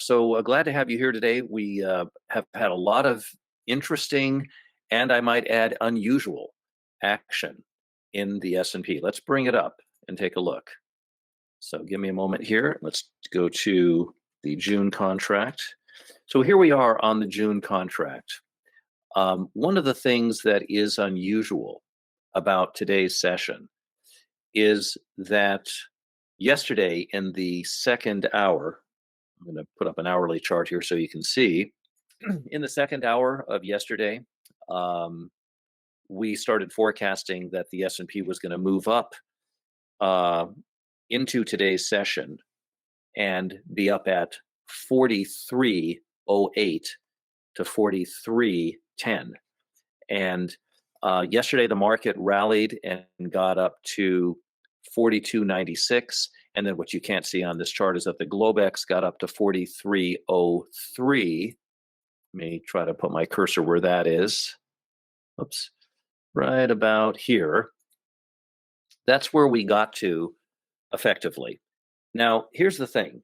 Glad to have you here today. We have had a lot of interesting and I might add unusual action in the S&P. Let's bring it up and take a look. So give me a moment here. Let's go to the June contract. So here we are on the June contract. One of the things that is unusual about today's session is that yesterday in the second hour, I'm going to put up an hourly chart here so you can see. In the second hour of yesterday, um, we started forecasting that the S&P was going to move up uh, into today's session and be up at 43.08 to 43.10. And yesterday, the market rallied and got up to 42.96. And then what you can't see on this chart is that the Globex got up to 43.03. Let me try to put my cursor where that is. Oops, right about here. That's where we got to effectively. Now, here's the thing.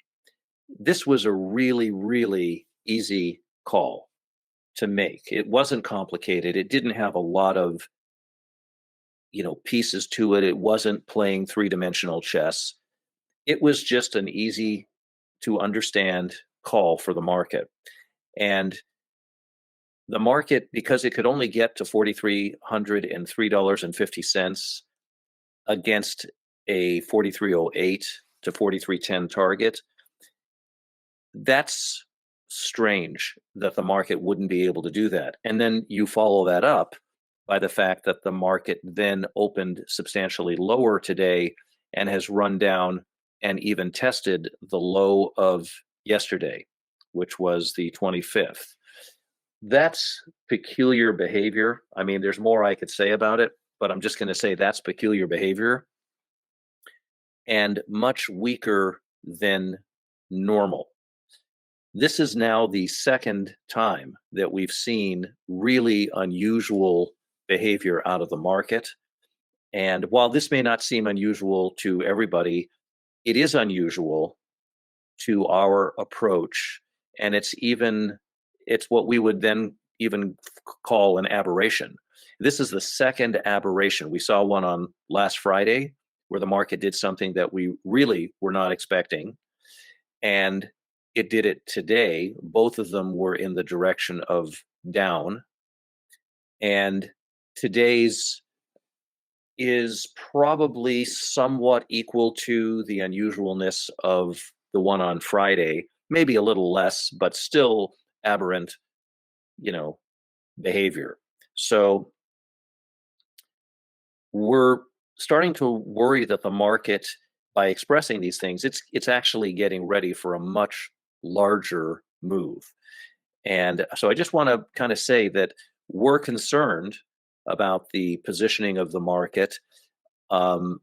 This was a really, really easy call to make. It wasn't complicated. It didn't have a lot of, pieces to it. It wasn't playing three-dimensional chess. It was just an easy to understand call for the market. And the market, because it could only get to $4,303.50 against a 43.08 to 43.10 target, that's strange that the market wouldn't be able to do that. And then you follow that up by the fact that the market then opened substantially lower today and has run down and even tested the low of yesterday, which was the 25th. That's peculiar behavior. I mean, there's more I could say about it, but I'm just going to say that's peculiar behavior and much weaker than normal. This is now the second time that we've seen really unusual behavior out of the market. And while this may not seem unusual to everybody, it is unusual to our approach. And it's what we would then even call an aberration. This is the second aberration. We saw one on last Friday where the market did something that we really were not expecting. And it did it today. Both of them were in the direction of down. And today's is probably somewhat equal to the unusualness of the one on Friday, maybe a little less, but still aberrant, behavior. So we're starting to worry that the market, by expressing these things, it's actually getting ready for a much larger move. And so I just want to kind of say that we're concerned about the positioning of the market. In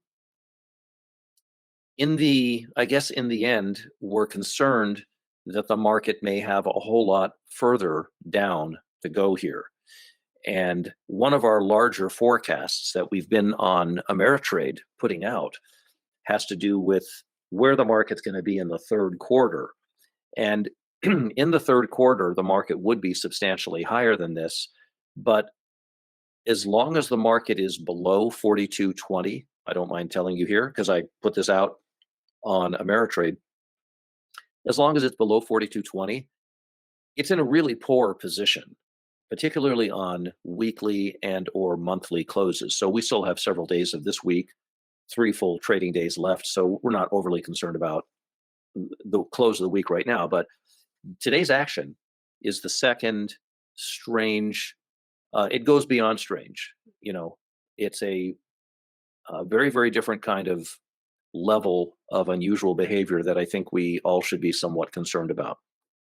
the end, we're concerned that the market may have a whole lot further down to go here. And one of our larger forecasts that we've been on Ameritrade putting out has to do with where the market's going to be in the third quarter. And in the third quarter, the market would be substantially higher than this. But as long as the market is below 42.20, I don't mind telling you here because I put this out on Ameritrade. As long as it's below 42.20, it's in a really poor position, particularly on weekly and or monthly closes. So we still have several days of this week, 3 full trading days left. So we're not overly concerned about the close of the week right now. But today's action is the second strange. It goes beyond strange. It's a very, very different kind of level of unusual behavior that I think we all should be somewhat concerned about.